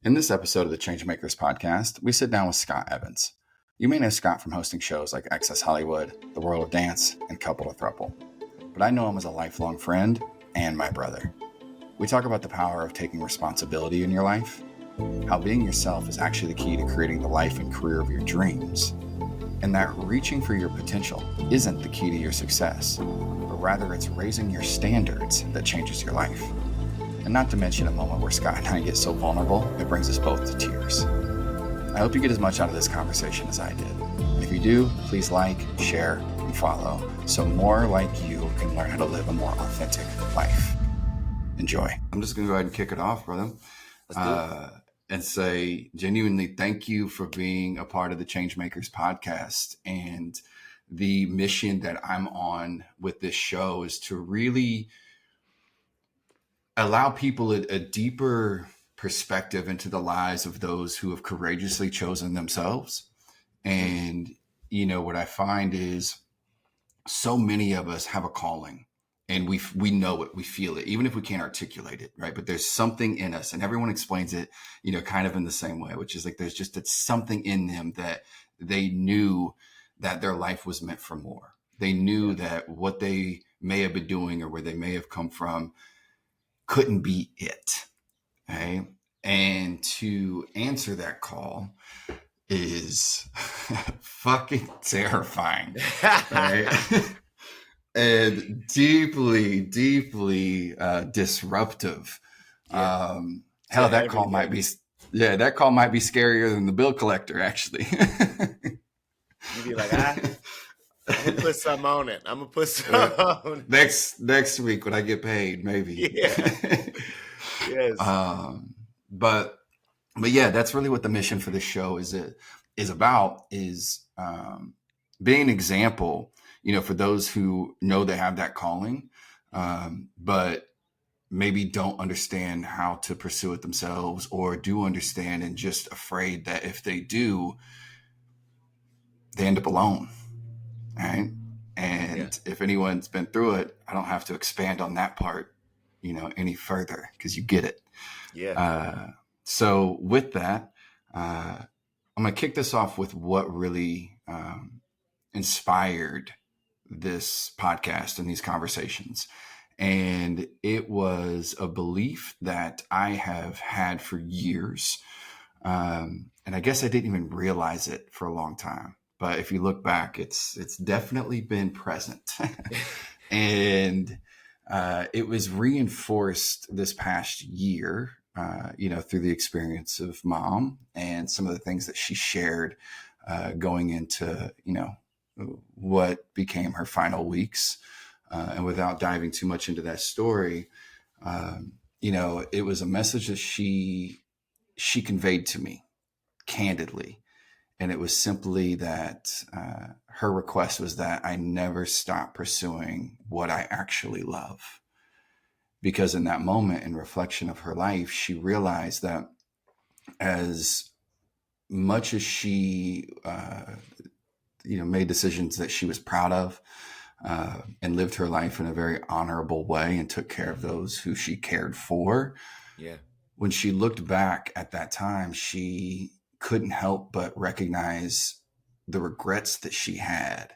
In this episode of the Changemakers podcast, we sit down with Scott Evans. You may know Scott from hosting shows like Access Hollywood, The World of Dance, and Couple to Throuple. But I know him as a lifelong friend and my brother. We talk about the power of taking responsibility in your life, how being yourself is actually the key to creating the life and career of your dreams, and that reaching for your potential isn't the key to your success, but rather it's raising your standards that changes your life. And not to mention a moment where Scott and I get so vulnerable, it brings us both to tears. I hope you get as much out of this conversation as I did. If you do, please like, share, and follow so more like you can learn how to live a more authentic life. Enjoy. I'm just going to go ahead and kick it off, brother. Let's do it. And say genuinely thank you for being a part of the Changemakers podcast. And the mission that I'm on with this show is to really allow people a deeper perspective into the lives of those who have courageously chosen themselves. And, you know, what I find is so many of us have a calling and we know it, we feel it, even if we can't articulate it, right? But there's something in us, and everyone explains it, you know, kind of in the same way, which is like, there's just something in them that they knew that their life was meant for more. They knew that what they may have been doing or where they may have come from couldn't be it. Okay. And to answer that call is fucking terrifying. Right? And deeply, deeply disruptive. Yeah. Hell, that call might be scarier than the bill collector, actually. You'd be like, I'm gonna put some on it. I'm gonna put some on it. Next week when I get paid, maybe. Yeah. Yes. But yeah, that's really what the mission for this show is about, being an example, you know, for those who know they have that calling, but maybe don't understand how to pursue it themselves, or do understand and just afraid that if they do, they end up alone. Right. And if anyone's been through it, I don't have to expand on that part, you know, any further, because you get it. Yeah. So with that, I'm going to kick this off with what really inspired this podcast and these conversations. And it was a belief that I have had for years. And I guess I didn't even realize it for a long time. But if you look back, it's definitely been present. And it was reinforced this past year, you know, through the experience of Mom and some of the things that she shared going into, you know, what became her final weeks. And without diving too much into that story, you know, it was a message that she conveyed to me candidly. And it was simply that her request was that I never stop pursuing what I actually love. Because in that moment, in reflection of her life, she realized that as much as she, you know, made decisions that she was proud of and lived her life in a very honorable way and took care of those who she cared for. Yeah. When she looked back at that time, she couldn't help but recognize the regrets that she had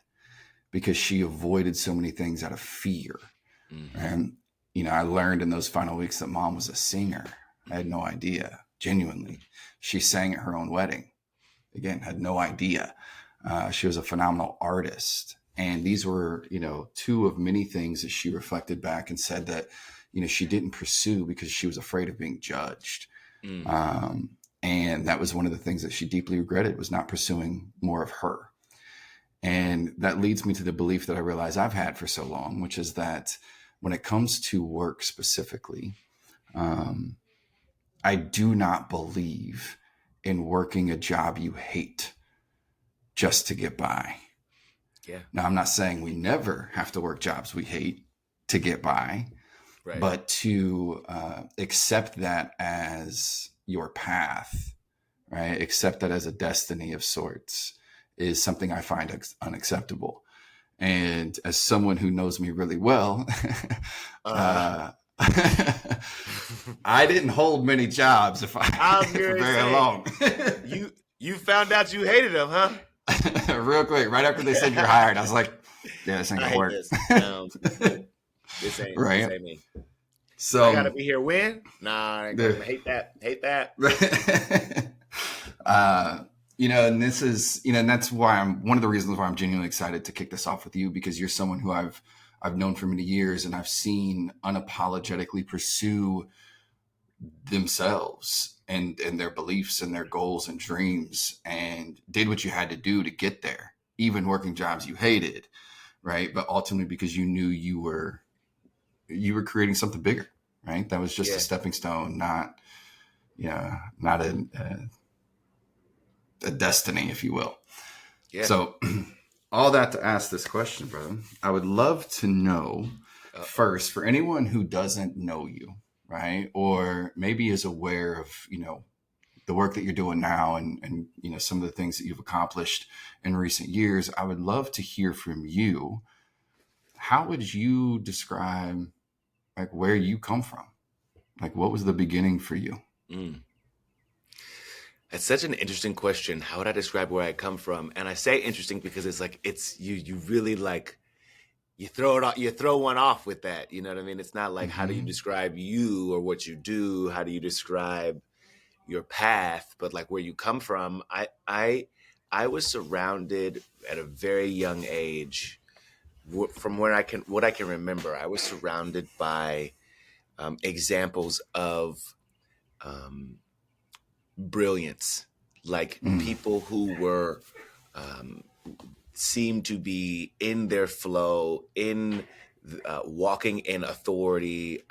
because she avoided so many things out of fear. Mm-hmm. And, you know, I learned in those final weeks that Mom was a singer. I had no idea, genuinely. She sang at her own wedding. Again, had no idea. She was a phenomenal artist. And these were, you know, two of many things that she reflected back and said that, you know, she didn't pursue because she was afraid of being judged. Mm. And that was one of the things that she deeply regretted, was not pursuing more of her. And that leads me to the belief that I realize I've had for so long, which is that when it comes to work specifically, I do not believe in working a job you hate just to get by. Yeah. Now, I'm not saying we never have to work jobs we hate to get by, right, but to accept that as your path, right? Accept that as a destiny of sorts is something I find unacceptable. And as someone who knows me really well, I didn't hold many jobs for very long. You found out you hated them, huh? Real quick, right after they said you're hired, I was like, yeah, this ain't gonna work. This ain't me. So I gotta be here when? Nah, I hate that. And this is, and that's why one of the reasons why I'm genuinely excited to kick this off with you, because you're someone who I've known for many years, and I've seen unapologetically pursue themselves and their beliefs and their goals and dreams, and did what you had to do to get there, even working jobs you hated, right? But ultimately because you knew you were creating something bigger, right? That was just a stepping stone, not a destiny, if you will. Yeah. So all that to ask this question, brother, I would love to know first, for anyone who doesn't know you, right? Or maybe is aware of, the work that you're doing now and some of the things that you've accomplished in recent years, I would love to hear from you. How would you describe like where you come from? Like, what was the beginning for you? That's such an interesting question. How would I describe where I come from? And I say interesting because it's like, you really like, you throw one off with that. You know what I mean? It's not like, how do you describe you or what you do? How do you describe your path? But like where you come from, I was surrounded at a very young age, from what I can remember, I was surrounded by examples of brilliance, like people who were seemed to be in their flow, in walking in authority,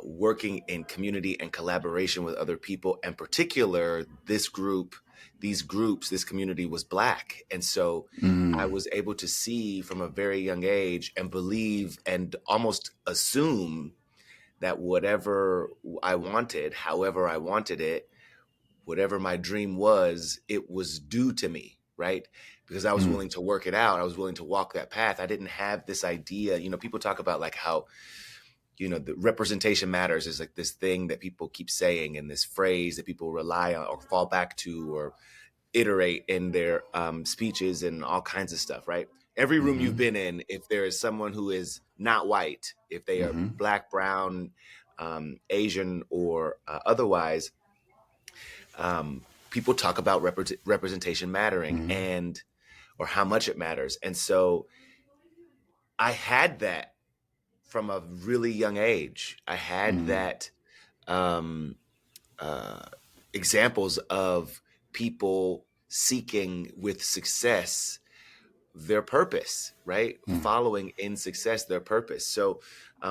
working in community and collaboration with other people. In particular, this community was Black. And so I was able to see from a very young age and believe and almost assume that whatever I wanted, however I wanted it, whatever my dream was, it was due to me, right? Because I was willing to work it out. I was willing to walk that path. I didn't have this idea. People talk about like how, the representation matters is like this thing that people keep saying, and this phrase that people rely on or fall back to or iterate in their speeches and all kinds of stuff, right? Every room you've been in, if there is someone who is not white, if they are Black, brown, Asian, or otherwise, people talk about representation mattering or how much it matters. And so I had that from a really young age. I had that examples of people seeking with success their purpose, right? Following in success their purpose. So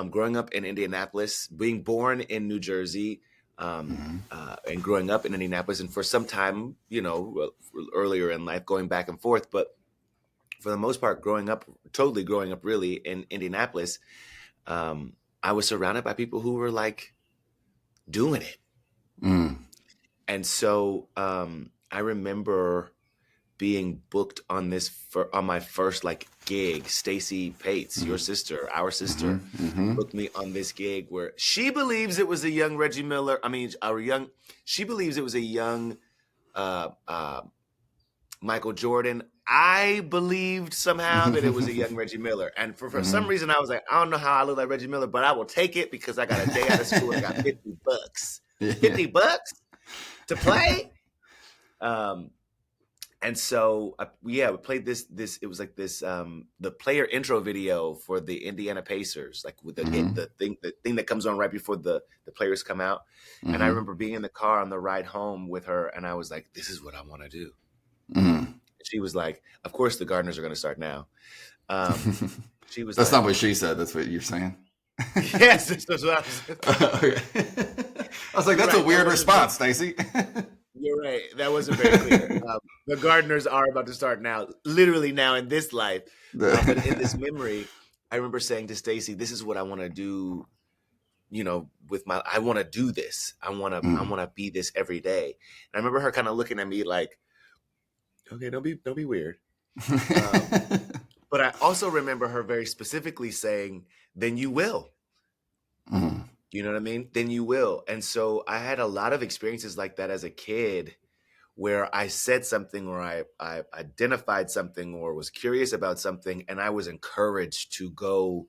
growing up in Indianapolis, being born in New Jersey, and growing up in Indianapolis, and for some time, earlier in life, going back and forth, but for the most part, growing up really in Indianapolis, I was surrounded by people who were like doing it. And so I remember being booked on my first like gig. Stacy Pates, our sister, booked me on this gig where she believes it was a young Reggie Miller. She believes it was a young Michael Jordan. I believed somehow that it was a young Reggie Miller. And for some reason, I was like, I don't know how I look like Reggie Miller, but I will take it because I got a day out of school and I got $50. $50 to play? And so, we played this, it was like this, the player intro video for the Indiana Pacers, like with the thing that comes on right before the players come out. And I remember being in the car on the ride home with her, and I was like, this is what I want to do. She was like, of course the Gardeners are going to start now. She was That's not what she said. That's what you're saying. Yes, that's what I was okay. I was like, that's a weird response, Stacey. You're right. That wasn't very clear. The Gardeners are about to start now, literally now in this life. But in this memory, I remember saying to Stacey, this is what I want to do, I want to do this. I want to be this every day. And I remember her kind of looking at me like, okay, don't be weird. But I also remember her very specifically saying, then you will. Mm. You know what I mean? Then you will. And so I had a lot of experiences like that as a kid where I said something or I identified something or was curious about something and I was encouraged to go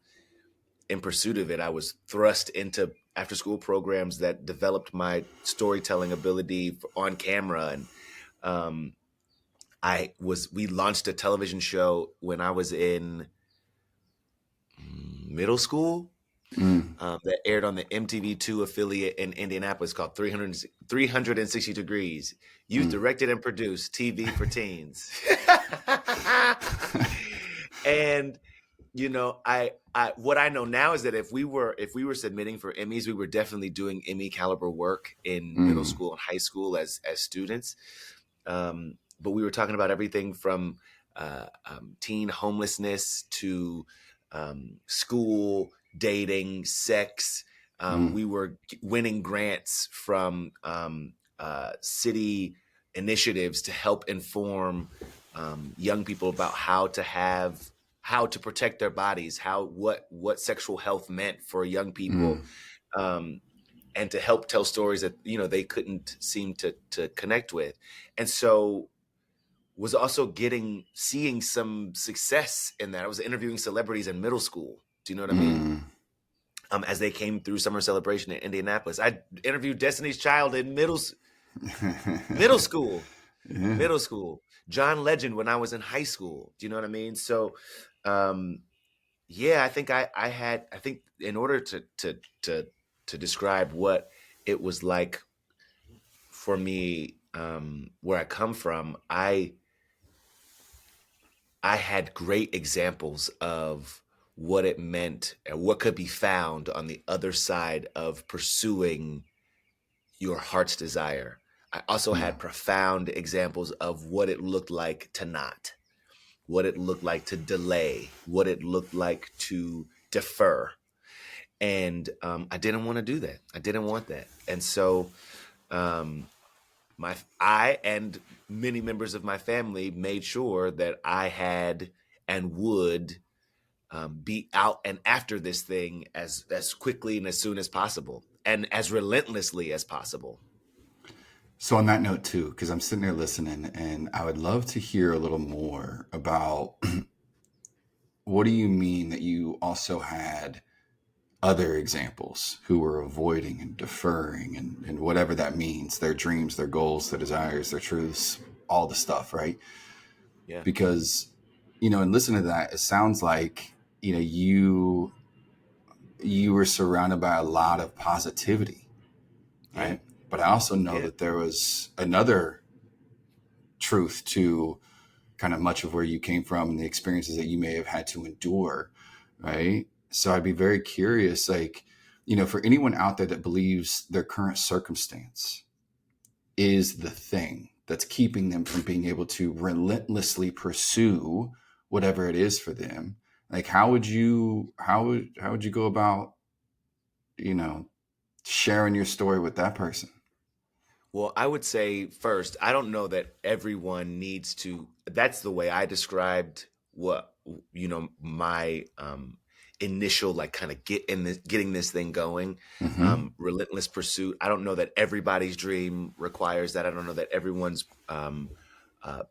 in pursuit of it. I was thrust into after school programs that developed my storytelling ability on camera. And um, we launched a television show when I was in middle school Mm. that aired on the MTV2 affiliate in Indianapolis called 360 Degrees. Youth Mm. directed and produced TV for teens. And I what I know now is that if we were submitting for Emmys, we were definitely doing Emmy caliber work in middle Mm. school and high school as students. But we were talking about everything from teen homelessness to school, dating, sex. Mm. We were winning grants from city initiatives to help inform young people about how to protect their bodies, what sexual health meant for young people, Mm. and to help tell stories that they couldn't seem to connect with. And so was also seeing some success in that. I was interviewing celebrities in middle school. Do you know what I mean? Mm. As they came through summer celebration in Indianapolis. I interviewed Destiny's Child in middle school. Yeah. Middle school. John Legend when I was in high school. Do you know what I mean? So yeah, I think I think in order to describe what it was like for me, where I come from, I had great examples of what it meant and what could be found on the other side of pursuing your heart's desire. I also Yeah. had profound examples of what it looked like to not, what it looked like to delay, what it looked like to defer. And I didn't want to do that. I didn't want that. And so um, I and many members of my family made sure that I had and would be out and after this thing as quickly and as soon as possible and as relentlessly as possible. So on that note too, because I'm sitting there listening, and I would love to hear a little more about what do you mean that you also had other examples who were avoiding and deferring and whatever that means, their dreams, their goals, their desires, their truths, all the stuff, right? Yeah. Because, and listen to that, it sounds like, you were surrounded by a lot of positivity, Yeah. right? But I also know Yeah. that there was another truth to kind of much of where you came from and the experiences that you may have had to endure, right? So I'd be very curious, like, for anyone out there that believes their current circumstance is the thing that's keeping them from being able to relentlessly pursue whatever it is for them, like how would you go about, you know, sharing your story with that person? Well, I would say first, I don't know that everyone needs to. That's the way I described what my initial like kind of getting this thing going, Mm-hmm. relentless pursuit. I don't know that everybody's dream requires that. I don't know that everyone's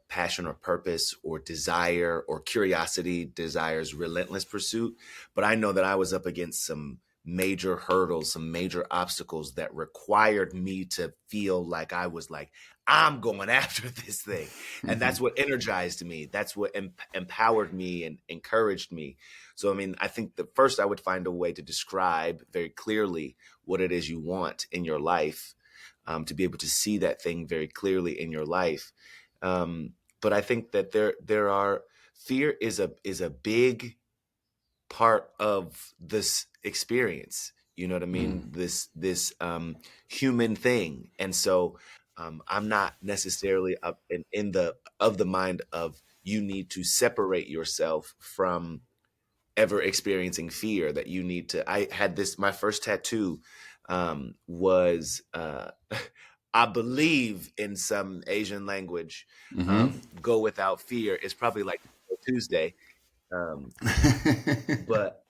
passion or purpose or desire or curiosity desires relentless pursuit. But I know that I was up against some major hurdles, some major obstacles that required me to feel like I was like, I'm going after this thing. And Mm-hmm. that's what energized me. That's what empowered me and encouraged me. So, I mean, I think that first I would find a way to describe very clearly what it is you want in your life, to be able to see that thing very clearly in your life. But I think that fear is a big part of this experience. You know what I Mm. mean? This human thing. And so I'm not necessarily up in the of the mind of you need to separate yourself from ever experiencing fear, that you need to. I had this, my first tattoo was I believe in some Asian language, Mm-hmm. go without fear is probably like Tuesday. Um, but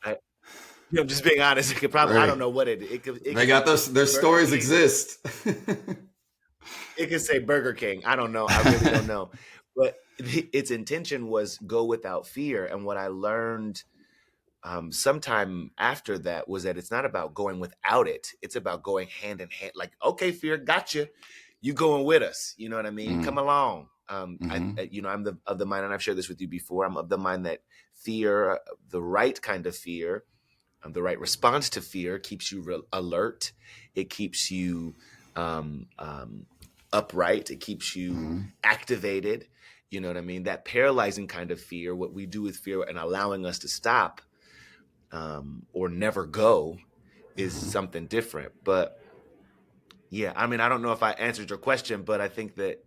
I'm just being honest. It could probably, I Right. don't know what it could. It They could got those. Their Burger stories King. exist. It could say Burger King. I don't know. I really don't know. But its intention was go without fear. And what I learned sometime after that was that it's not about going without it. It's about going hand in hand. Like, okay, fear, gotcha. You going with us. You know what I mean? Come Mm, along. mm-hmm, I'm of the mind, and I've shared this with you before. I'm of the mind that fear, the right kind of fear, the right response to fear, keeps you alert. It keeps you upright. It keeps you mm-hmm, activated. You know what I mean? That paralyzing kind of fear, what we do with fear and allowing us to stop or never go, is mm-hmm. something different. But yeah, I mean, I don't know if I answered your question, but I think that,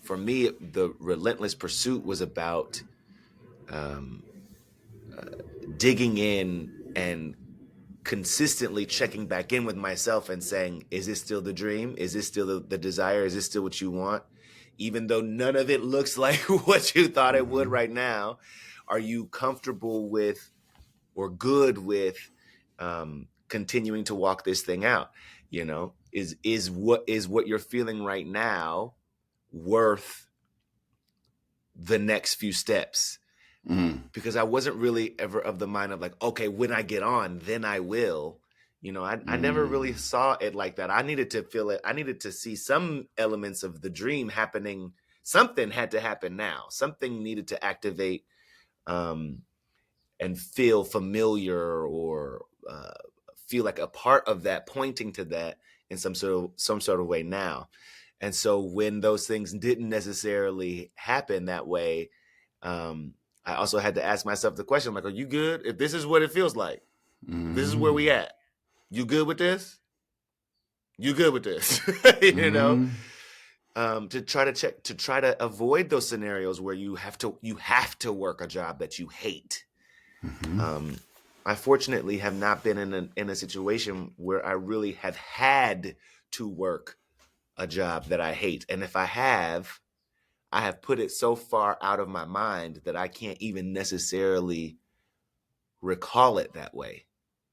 for me, the relentless pursuit was about um, digging in and consistently checking back in with myself and saying, is this still the dream? Is this still the desire? Is this still what you want? Even though none of it looks like what you thought it would Mm-hmm. right now, are you comfortable with or good with continuing to walk this thing out? Is what you're feeling right now worth the next few steps? Mm, Because I wasn't really ever of the mind of like, okay, when I get on, then I will. I never really mm, saw it like that. I needed to feel it. I needed to see some elements of the dream happening. Something had to happen now. Something needed to activate um, and feel familiar or feel like a part of that, pointing to that in some sort of way now. And so when those things didn't necessarily happen that way, I also had to ask myself the question, like, are you good? If this is what it feels like, if this is where we mm, at, you good with this? You good with this? you know, mm, to try to avoid those scenarios where you have to work a job that you hate. mm-hmm, Um, I fortunately have not been in a situation where I really have had to work a job that I hate. And if I have put it so far out of my mind that I can't even necessarily recall it that way.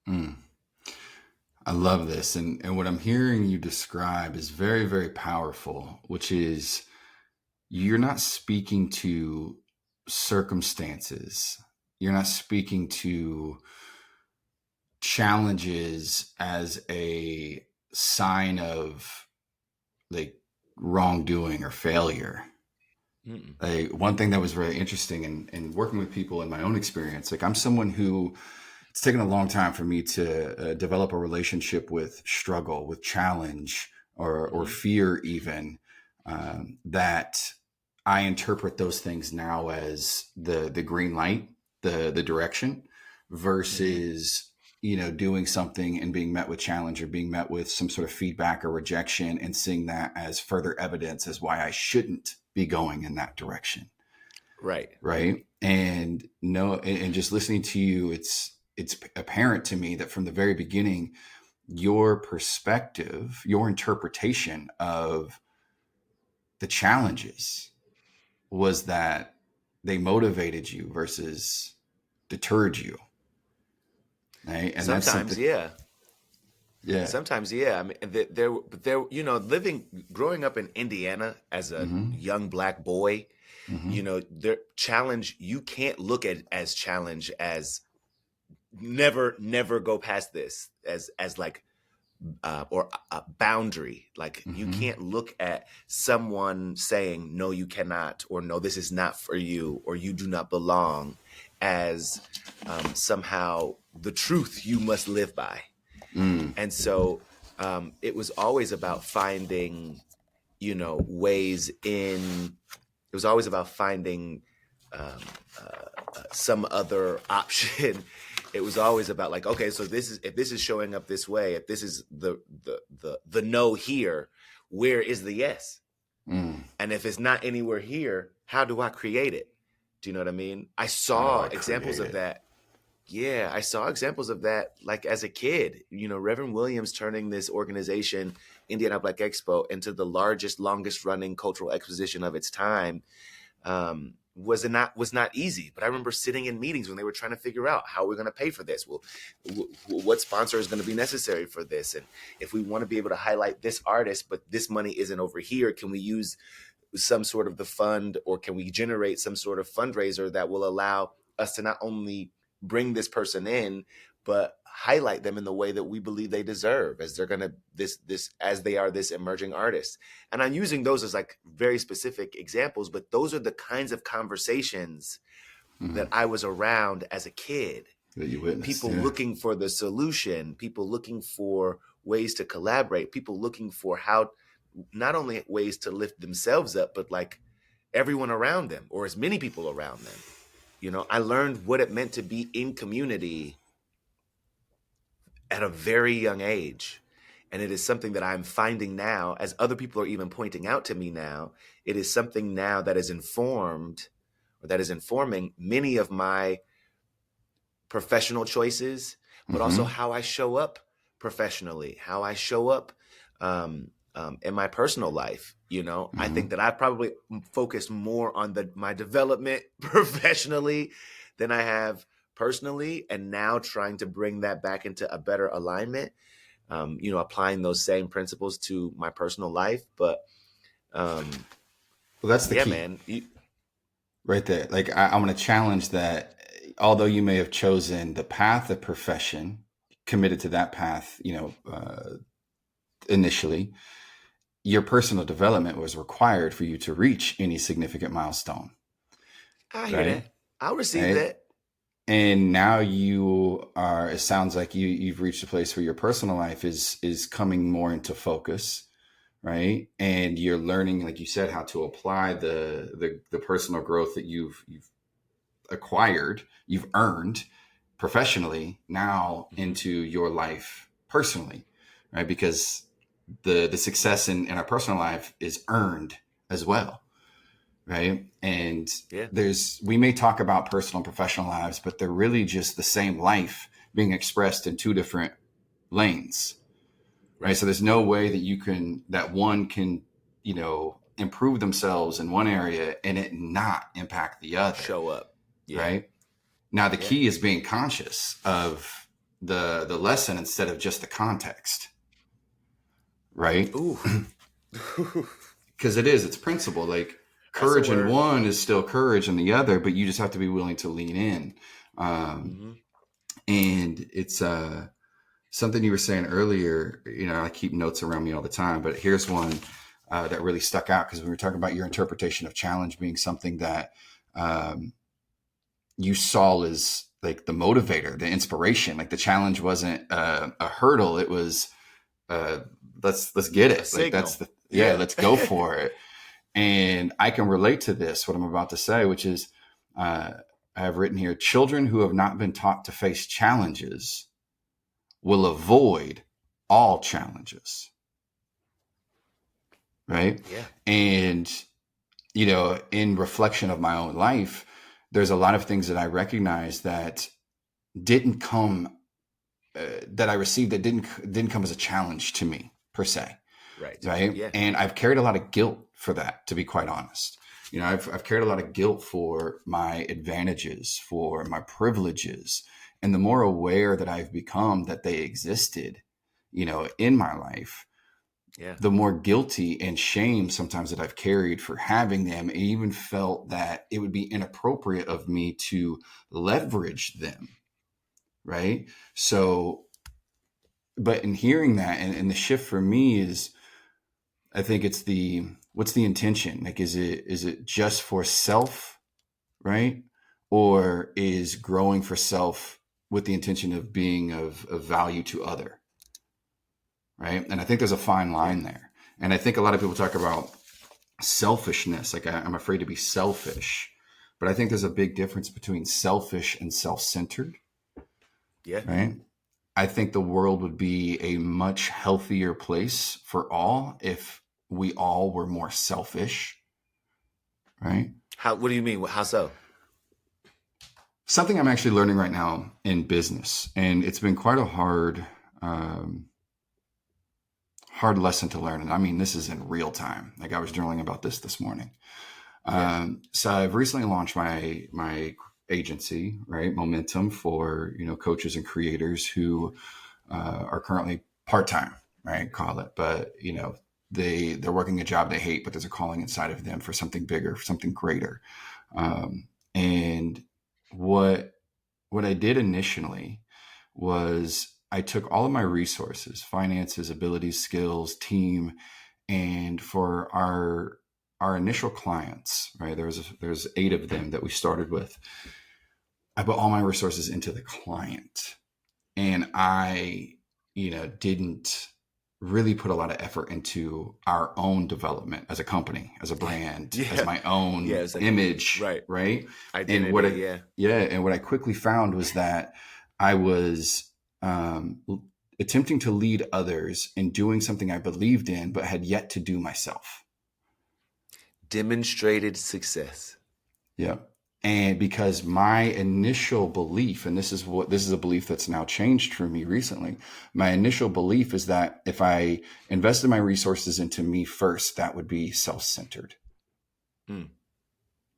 mm. I love this. And what I'm hearing you describe is very, very powerful, which is you're not speaking to circumstances. You're not speaking to challenges as a sign of like wrongdoing or failure. Mm-mm. One thing that was really interesting in working with people in my own experience, like I'm someone who it's taken a long time for me to develop a relationship with struggle, with challenge, or Mm-hmm. fear, even that I interpret those things now as the green light, the direction, Mm-hmm. versus doing something and being met with challenge or being met with some sort of feedback or rejection and seeing that as further evidence as why I shouldn't be going in that direction. Right. Right. And no, and just listening to you, it's apparent to me that from the very beginning, your perspective, your interpretation of the challenges was that they motivated you versus deterred you. Right. And that's Sometimes, something. yeah. Yeah. Sometimes, yeah. I mean, growing up in Indiana as a Mm-hmm. young Black boy, Mm-hmm. their challenge, you can't look at as challenge as never go past this as like or a boundary. Like you Mm-hmm. can't look at someone saying no, you cannot, or no, this is not for you, or you do not belong, as somehow the truth you must live by. Mm. And so it was always about finding, ways in. It was always about finding um, some other option. It was always about like, okay, so if this is showing up this way, if this is the no here, where is the yes? Mm. And if it's not anywhere here, how do I create it? Do you know what I mean? I How do saw I examples create of it? that. Yeah, I saw examples of that like as a kid. Reverend Williams turning this organization, Indiana Black Expo, into the largest, longest running cultural exposition of its time. was not easy. But I remember sitting in meetings when they were trying to figure out how we're going to pay for this. Well, what sponsor is going to be necessary for this? And if we want to be able to highlight this artist, but this money isn't over here, can we use some sort of the fund, or can we generate some sort of fundraiser that will allow us to not only bring this person in, but highlight them in the way that we believe they deserve, as they're gonna as they are this emerging artist. And I'm using those as like very specific examples, but those are the kinds of conversations that I was around as a kid. That you witnessed, people looking for the solution, people looking for ways to collaborate, people looking for how, not only ways to lift themselves up, but like everyone around them, or as many people around them. You know, I learned what it meant to be in community at a very young age. And it is something that I'm finding now, as other people are even pointing out to me now, it is something now that is informed, or that is informing many of my professional choices, but also how I show up professionally, how I show up in my personal life. You know, I think that I probably focused more on my development professionally than I have personally, and now trying to bring that back into a better alignment. You know, applying those same principles to my personal life. But well, that's the key, man. Right there. Like I'm going to challenge that. Although you may have chosen the path of profession, committed to that path, you know, initially, your personal development was required for you to reach any significant milestone. I hear that. I'll receive that. And now you are, it sounds like you've reached a place where your personal life is coming more into focus, right? And you're learning, like you said, how to apply the personal growth that you've acquired, you've earned professionally now into your life personally, right? Because the success in our personal life is earned as well, right? And we may talk about personal and professional lives, but they're really just the same life being expressed in two different lanes, right? So there's no way that one can, you know, improve themselves in one area and it not impact the other. Show up. Yeah. Right. Now, the key is being conscious of the lesson instead of just the context. Right. Ooh. Because it's principle. Like courage in one is still courage in the other, but you just have to be willing to lean in. And it's something you were saying earlier. You know, I keep notes around me all the time, but here's one that really stuck out, because we were talking about your interpretation of challenge being something that you saw as like the motivator, the inspiration. Like the challenge wasn't a hurdle; it was let's get it. Like that's let's go for it. And I can relate to this, what I'm about to say, which is I have written here: children who have not been taught to face challenges will avoid all challenges. Right? Yeah. And you know, in reflection of my own life, there's a lot of things that I recognize that didn't come, that I received that didn't come as a challenge to me per se. Right. Yeah. And I've carried a lot of guilt for that, to be quite honest. You know, I've carried a lot of guilt for my advantages, for my privileges. And the more aware that I've become that they existed, you know, in my life, the more guilty and shame sometimes that I've carried for having them, and even felt that it would be inappropriate of me to leverage them. Right. So, but in hearing that, and the shift for me is, I think it's what's the intention? Like, is it just for self, right? Or is growing for self with the intention of being of value to other? Right. And I think there's a fine line there. And I think a lot of people talk about selfishness. Like I'm afraid to be selfish, but I think there's a big difference between selfish and self-centered. Yeah. Right. I think the world would be a much healthier place for all if we all were more selfish. Right. What do you mean? How so? Something I'm actually learning right now in business, and it's been quite a hard lesson to learn. And I mean, this is in real time. Like I was journaling about this morning. Yes. So I've recently launched my agency, right? Momentum, for, coaches and creators who are currently part-time, right? Call it, but they're working a job they hate, but there's a calling inside of them for something bigger, for something greater. And what I did initially was I took all of my resources, finances, abilities, skills, team, and for our initial clients, right? There's 8 of them that we started with. I put all my resources into the client, and I, didn't really put a lot of effort into our own development as a company, as a brand, as Yeah. my Yeah. own It's like, image, right. right? And Identity. Yeah. and what I quickly found was that I was um, attempting to lead others in doing something I believed in, but had yet to do myself. Demonstrated success. Yeah. And because my initial belief, and this is a belief that's now changed for me recently. My initial belief is that if I invested my resources into me first, that would be self-centered, Mm.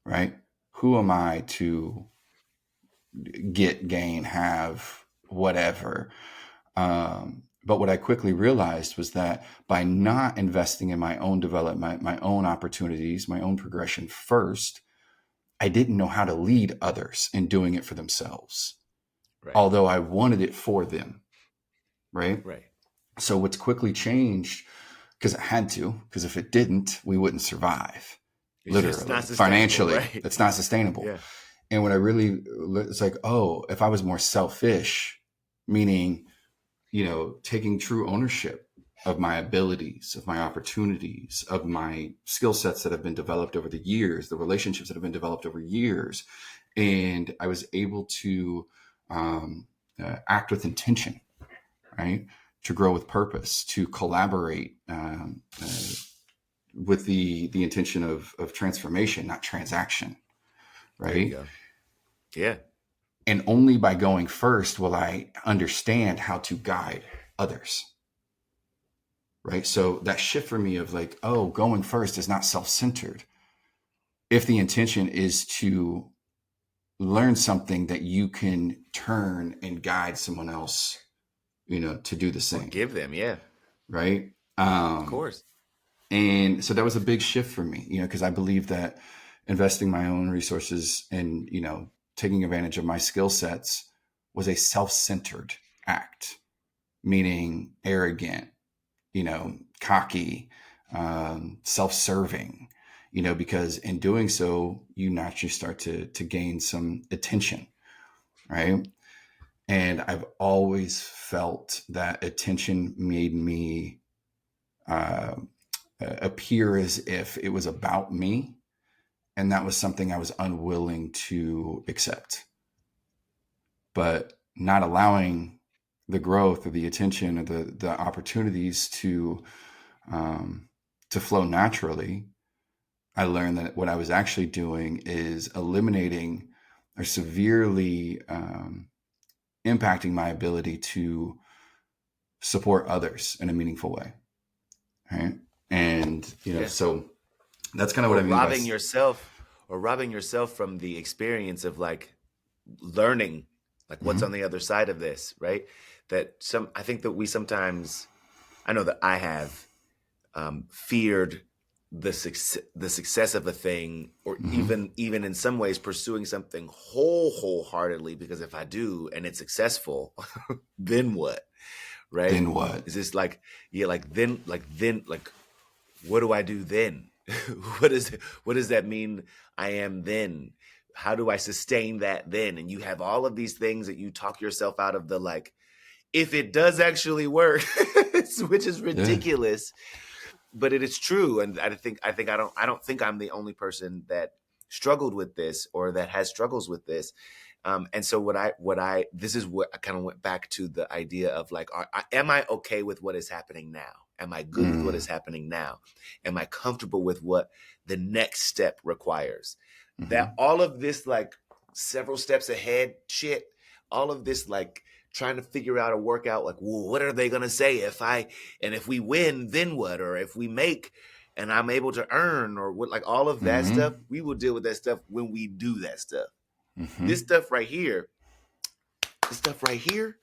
right? Who am I to gain, have, whatever? But what I quickly realized was that by not investing in my own development, my own opportunities, my own progression first, I didn't know how to lead others in doing it for themselves, Right. although I wanted it for them. Right. Right. So what's quickly changed, because it had to, because if it didn't, we wouldn't survive, It's just not literally, sustainable. financially. Right. It's not sustainable. Yeah. And when it's like, oh, if I was more selfish, meaning, taking true ownership of my abilities, of my opportunities, of my skill sets that have been developed over the years, the relationships that have been developed over years. And I was able to act with intention, right? To grow with purpose, to collaborate with the intention of transformation, not transaction, There you right? go. Yeah. And only by going first will I understand how to guide others. Right. So that shift for me of like, oh, going first is not self-centered. If the intention is to learn something that you can turn and guide someone else, to do the Or same. give them. Yeah. Right. Of course. And so that was a big shift for me, because I believe that investing my own resources and, taking advantage of my skill sets was a self-centered act, meaning arrogant, cocky, self-serving, because in doing so, you naturally start to gain some attention, right? And I've always felt that attention made me uh, appear as if it was about me. And that was something I was unwilling to accept. But not allowing the growth or the attention or the opportunities to flow naturally, I learned that what I was actually doing is eliminating or severely impacting my ability to support others in a meaningful way. Right. And, Yeah. so that's kind of what Or I mean by, robbing yourself from the experience of like learning like what's on Mhm. the other side of this, right? I think that we sometimes, I know that I have feared the success of a thing, or Mhm. even in some ways pursuing something wholeheartedly, because if I do and it's successful, then what, right? Then what? Is this like, yeah, like what do I do then? What does that mean I am then? How do I sustain that then? And you have all of these things that you talk yourself out of, the like, if it does actually work, which is Yeah. ridiculous, but it is true. And I don't think I'm the only person that struggled with this or that has struggles with this. And so this is what I kind of went back to, the idea of like, am I okay with what is happening now? Am I good with what Mm. is happening now? Am I comfortable with what the next step requires? That Mhm. all of this, like several steps ahead shit, all of this, like trying to figure out a workout, like, well, what are they going to say if we win, then what? Or if we make, and I'm able to earn, or what, like all of that Mm-hmm. stuff, we will deal with that stuff when we do that stuff. Mm-hmm. This stuff right here, this stuff right here,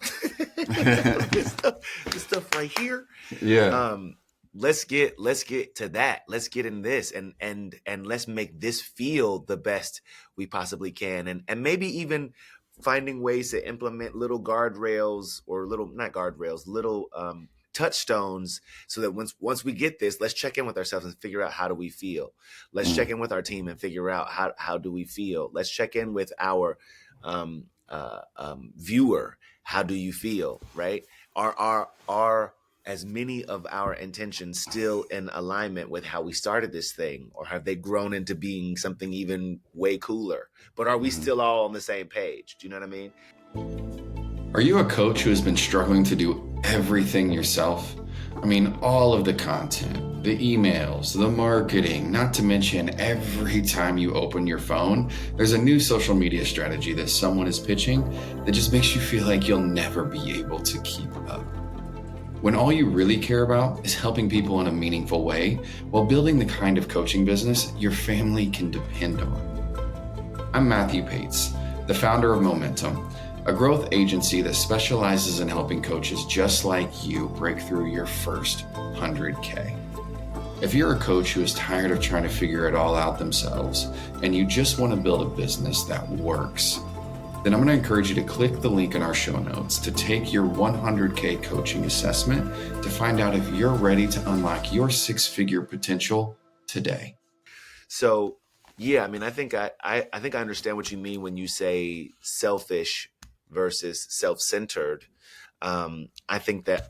this stuff right here. Yeah. Let's get to that. Let's get in this, and let's make this feel the best we possibly can, and maybe even finding ways to implement little guardrails, or little, not guardrails, little touchstones, so that once we get this, let's check in with ourselves and figure out how do we feel. Let's check in with our team and figure out how do we feel. Let's check in with our viewer. How do you feel? Right? Are as many of our intentions still in alignment with how we started this thing, or have they grown into being something even way cooler? But are we still all on the same page? Do you know what I mean? Are you a coach who has been struggling to do everything yourself? I mean, all of the content, the emails, the marketing, not to mention every time you open your phone, there's a new social media strategy that someone is pitching that just makes you feel like you'll never be able to keep up. When all you really care about is helping people in a meaningful way while building the kind of coaching business your family can depend on. I'm Matthew Pates, the founder of Momentum, a growth agency that specializes in helping coaches just like you break through your first 100K. If you're a coach who is tired of trying to figure it all out themselves and you just want to build a business that works, then I'm going to encourage you to click the link in our show notes to take your 100K coaching assessment to find out if you're ready to unlock your six-figure potential today. So, yeah, I mean, I think I understand what you mean when you say selfish versus self-centered. I think that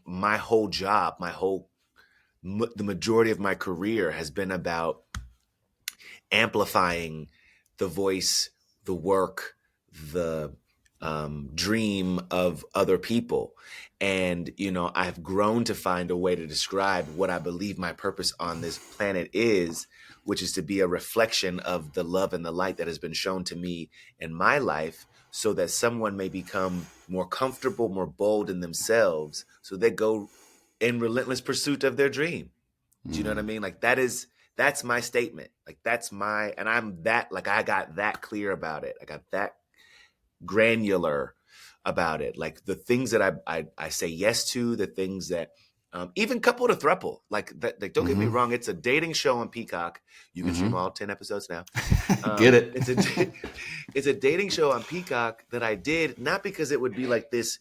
my whole job, the majority of my career has been about amplifying the voice, the work, the dream of other people. And, I've grown to find a way to describe what I believe my purpose on this planet is, which is to be a reflection of the love and the light that has been shown to me in my life, so that someone may become more comfortable, more bold in themselves, so they go in relentless pursuit of their dream. Do you know what I mean? Like, that's my statement. Like, and I'm that, like, I got that clear about it. I got that granular about it. Like, the things that I say yes to, the things that, even couple to thruple, like that, like, don't get me wrong. It's a dating show on Peacock. You can stream all 10 episodes now. Get it? It's a dating show on Peacock that I did, not because it would be like this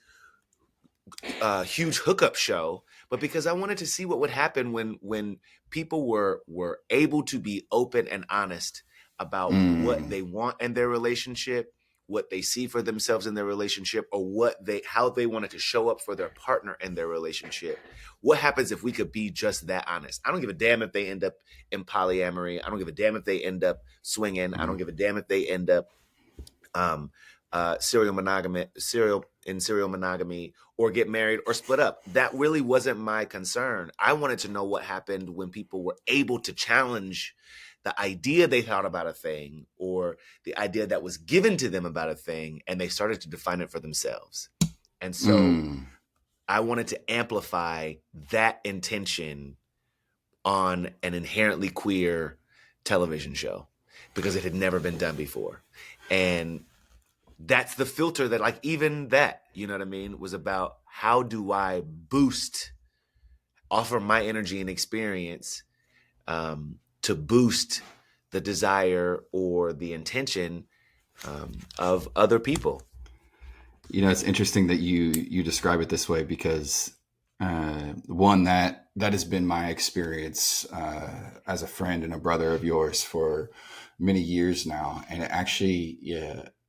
huge hookup show, but because I wanted to see what would happen when people were able to be open and honest about what they want in their relationship, what they see for themselves in their relationship, or how they wanted to show up for their partner in their relationship. What happens if we could be just that honest? I don't give a damn if they end up in polyamory. I don't give a damn if they end up swinging. I don't give a damn if they end up serial monogamy, or get married or split up. That really wasn't my concern. I wanted to know what happened when people were able to challenge the idea they thought about a thing, or the idea that was given to them about a thing, and they started to define it for themselves. And so I wanted to amplify that intention on an inherently queer television show, because it had never been done before. And that's the filter that, like, even that, you know what I mean, was about, how do I offer my energy and experience to boost the desire or the intention of other people. It's interesting that you describe it this way, because one, that has been my experience as a friend and a brother of yours for many years now. And it actually,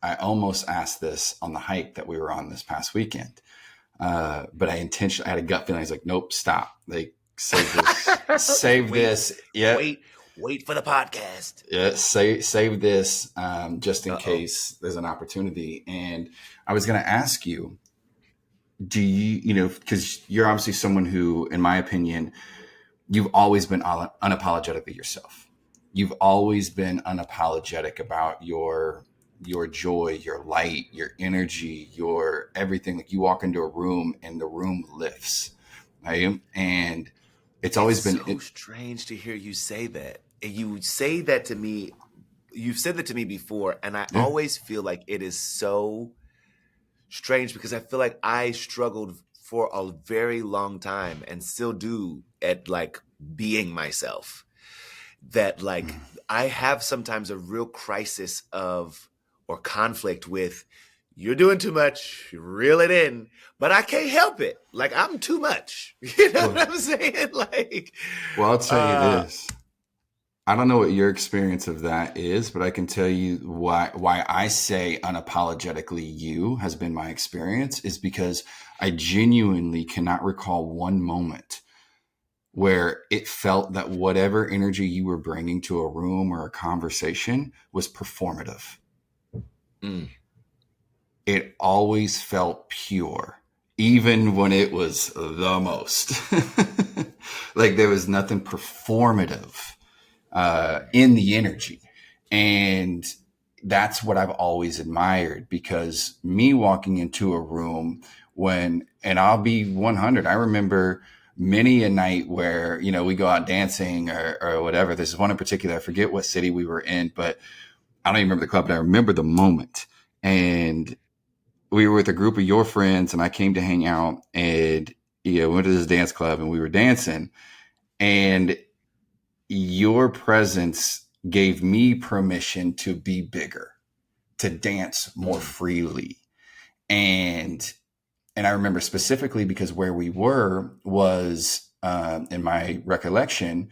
I almost asked this on the hike that we were on this past weekend. But I had a gut feeling. I was like, nope, stop. Like, save this, save this. Yeah. Wait for the podcast. Yeah. Save this, just in case there's an opportunity. And I was going to ask you, do you, because you're obviously someone who, in my opinion, you've always been unapologetically yourself. You've always been unapologetic about your joy, your light, your energy, your everything. Like, you walk into a room and the room lifts, right? And It's It's always been so strange to hear you say that. And you say that to me. You've said that to me before, and I yeah. always feel like it is so strange because I feel like I struggled for a very long time and still do at like being myself. That like I have sometimes a real crisis of or conflict with you're doing too much, reel it in, but I can't help it. Like I'm too much. You know Well, what I'm saying? Like well, I'll tell you uh this. I don't know what your experience of that is, but I can tell you why I say unapologetically you has been my experience is because I genuinely cannot recall one moment where it felt that whatever energy you were bringing to a room or a conversation was performative. mm, It always felt pure, even when it was the most. Like there was nothing performative in the energy. And that's what I've always admired because me walking into a room and I'll be 100, I remember many a night where, we go out dancing or whatever. There's one in particular, I forget what city we were in, but I don't even remember the club, but I remember the moment. And we were with a group of your friends and I came to hang out and, we went to this dance club and we were dancing and your presence gave me permission to be bigger, to dance more mm, freely. And I remember specifically because where we were was, in my recollection,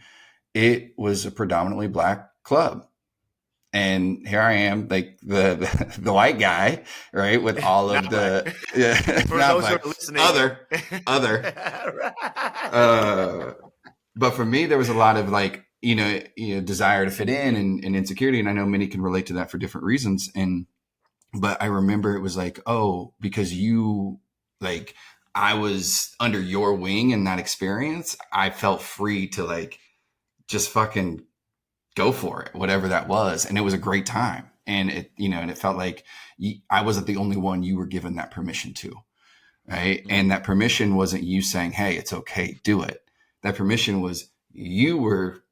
it was a predominantly Black club. And here I am, like the white guy, right, with all of not black. the For not those who are Black, listening. other. Right. Uh, but for me, there was a lot of like desire to fit in and insecurity, and I know many can relate to that for different reasons. But I remember it was like, oh, because like I was under your wing in that experience, I felt free to like just fucking go for it, whatever that was, and it was a great time. And it felt like I wasn't the only one you were given that permission to, right? Mm, And that permission wasn't you saying, "Hey, it's okay, do it." That permission was you were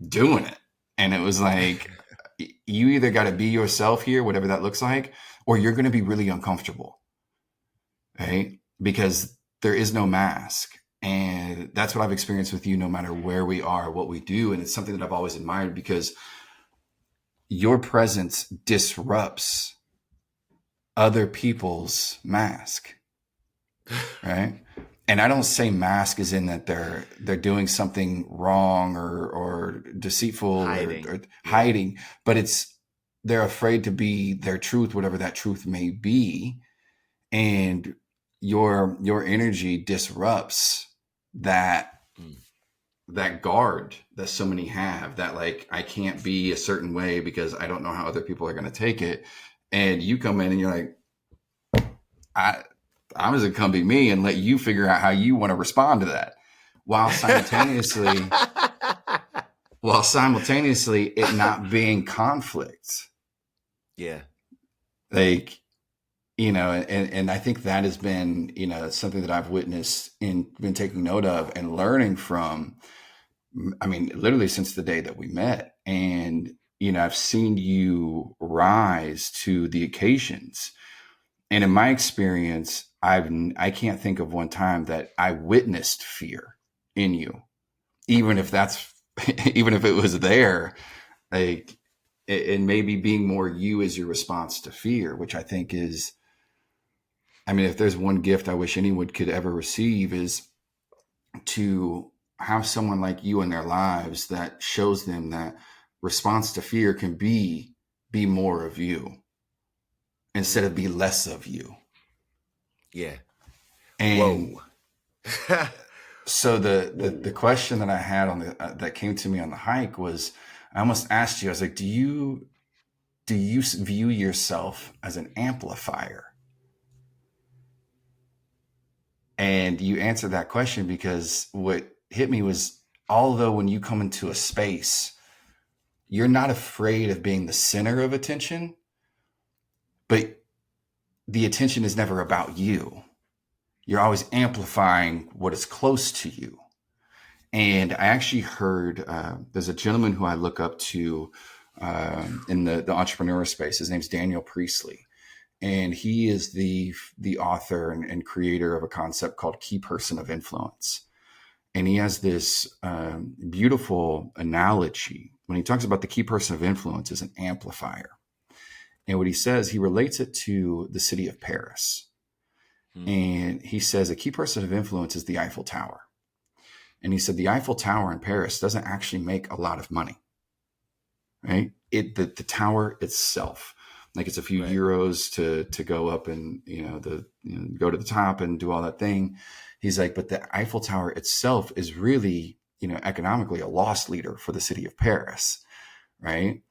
doing it. And it was like, you either got to be yourself here, whatever that looks like, or you're going to be really uncomfortable, right? Because there is no mask. And that's what I've experienced with you, no matter where we are, what we do. And it's something that I've always admired because your presence disrupts other people's mask, right? And I don't say mask as in that they're doing something wrong or deceitful hiding. or Yeah. hiding, but it's they're afraid to be their truth, whatever that truth may be, and your energy disrupts that Mm. that guard that so many have, that like I can't be a certain way because I don't know how other people are going to take it, and you come in and you're like, I I'm just gonna come be me and let you figure out how you want to respond to that, while simultaneously it not being conflict. Yeah. Like, and I think that has been, something that I've witnessed and been taking note of and learning from. I mean, literally since the day that we met. And, I've seen you rise to the occasions. And in my experience, I can't think of one time that I witnessed fear in you, even if that's even if it was there, like, and maybe being more you as your response to fear, which I think is, I mean, if there's one gift I wish anyone could ever receive is to have someone like you in their lives that shows them that response to fear can be more of you instead of Mm. be less of you. Yeah. And Whoa. so the question that I had on that came to me on the hike was, I almost asked you, I was like, do you view yourself as an amplifier? And you answered that question because what hit me was, although when you come into a space, you're not afraid of being the center of attention, but the attention is never about you. You're always amplifying what is close to you. And I actually heard there's a gentleman who I look up to in the entrepreneur space. His name's Daniel Priestley, and he is the author and creator of a concept called key person of influence. And he has this beautiful analogy when he talks about the key person of influence as an amplifier. And what he says, he relates it to the city of Paris. And he says a key person of influence is the Eiffel Tower. And he said the Eiffel Tower in Paris doesn't actually make a lot of money, right? The tower itself, like it's a few euros to go up and go to the top and do all that thing. He's like, but the Eiffel Tower itself is really economically a loss leader for the city of Paris, right?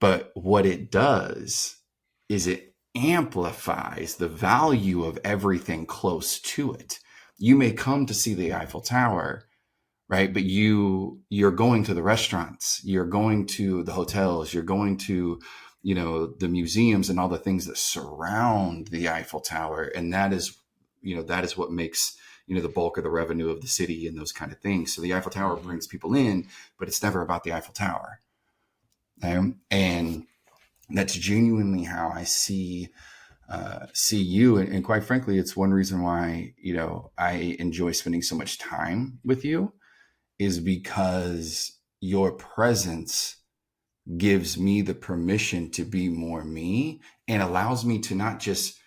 But what it does is it amplifies the value of everything close to it. You may come to see the Eiffel Tower, right? But you're going to the restaurants, you're going to the hotels, you're going to, the museums and all the things that surround the Eiffel Tower. And that is what makes, the bulk of the revenue of the city and those kind of things. So the Eiffel Tower brings people in, but it's never about the Eiffel Tower. And that's genuinely how I see you. And quite frankly, it's one reason why, I enjoy spending so much time with you, is because your presence gives me the permission to be more me and allows me to not just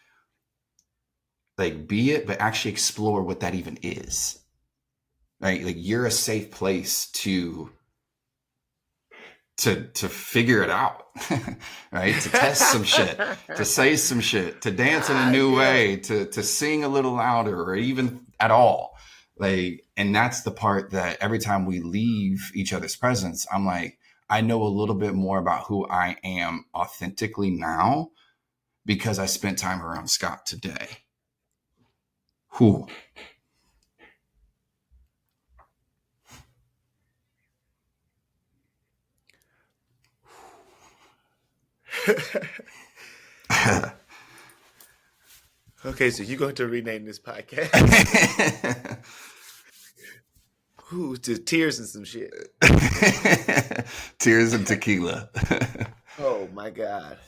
like be it, but actually explore what that even is. Right? Like you're a safe place to figure it out, right? To test some shit, to say some shit, to dance in a new way, to sing a little louder or even at all. Like, and that's the part that every time we leave each other's presence, I'm like, I know a little bit more about who I am authentically now because I spent time around Scott today. Whew. Okay, so you're going to rename this podcast to Tears and some shit. Tears and tequila. Oh my God.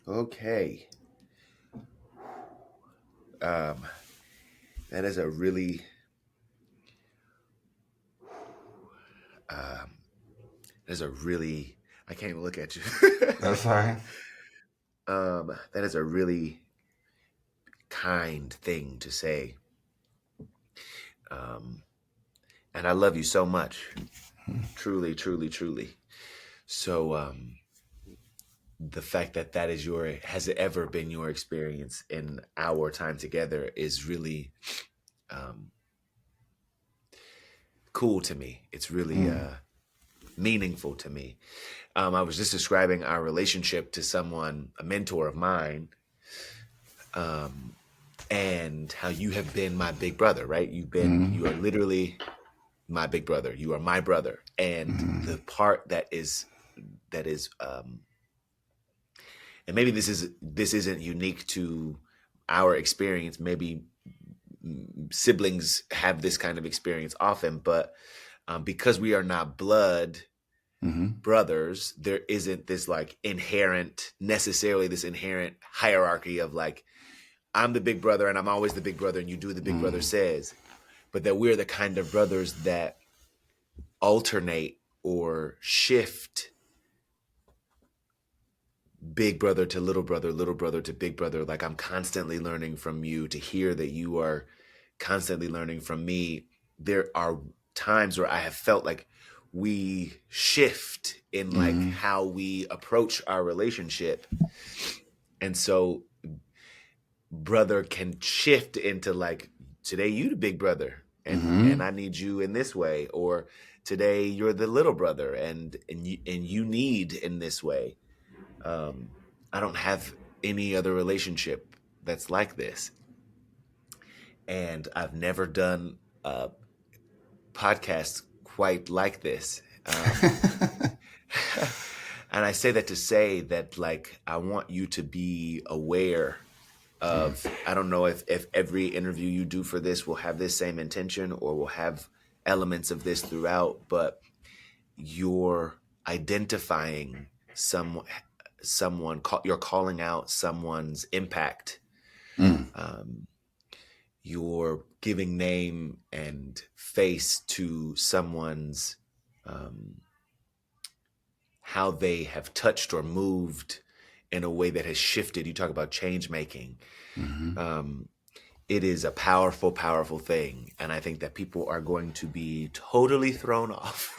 Okay. That is a really I can't even look at you. That's fine. That is a really kind thing to say. And I love you so much. Truly, truly, truly. So the fact that has ever been your experience in our time together is really cool to me. It's really meaningful to me. I was just describing our relationship to someone, a mentor of mine, and how you have been my big brother, right? You are literally my big brother. You are my brother. And the part that is, and maybe this isn't unique to our experience. Maybe siblings have this kind of experience often, but because we are not blood brothers, there isn't this necessarily this inherent hierarchy of like, I'm the big brother and I'm always the big brother and you do what the big brother says, but that we're the kind of brothers that alternate or shift big brother to little brother to big brother. Like I'm constantly learning from you, to hear that you are constantly learning from me. There are times where I have felt like we shift in like how we approach our relationship. And so brother can shift into like, today you the big brother and I need you in this way, or today you're the little brother and you need in this way. I don't have any other relationship that's like this. And I've never done a podcast quite like this. And I say that to say that, like, I want you to be aware of, I don't know if every interview you do for this will have this same intention or will have elements of this throughout, but you're identifying you're calling out someone's impact. Mm. You're giving name and face to someone's how they have touched or moved in a way that has shifted. You talk about change making. Mm-hmm. It is a powerful, powerful thing. And I think that people are going to be totally thrown off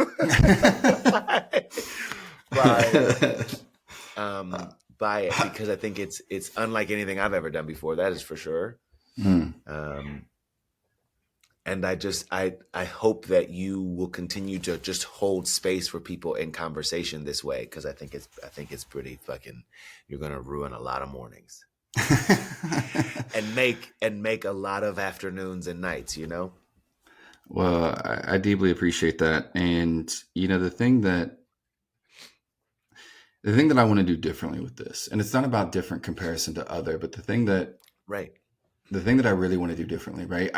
by, by it, because I think it's unlike anything I've ever done before. That is for sure. Mm. And I hope that you will continue to just hold space for people in conversation this way, because I think it's pretty fucking, you're gonna ruin a lot of mornings and make a lot of afternoons and nights, you know? Well, I deeply appreciate that. And, the thing that I want to do differently with this, and it's not about different comparison to other, but the thing that Right. I really want to do differently, right?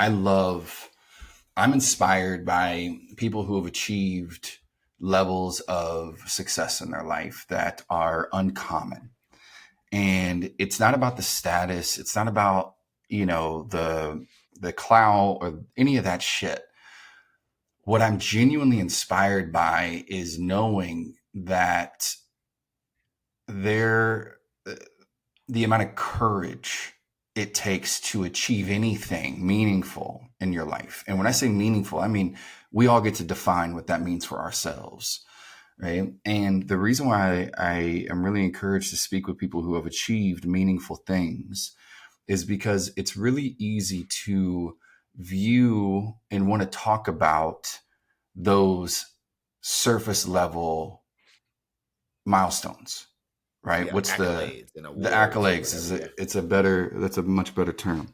I'm inspired by people who have achieved levels of success in their life that are uncommon. And it's not about the status. It's not about, the clout or any of that shit. What I'm genuinely inspired by is knowing that there, the amount of courage it takes to achieve anything meaningful in your life. And when I say meaningful, I mean, we all get to define what that means for ourselves. Right. And the reason why I am really encouraged to speak with people who have achieved meaningful things is because it's really easy to view and want to talk about those surface level milestones, right? Yeah, What's accolades and the awards or accolades whatever. Yeah. that's a much better term.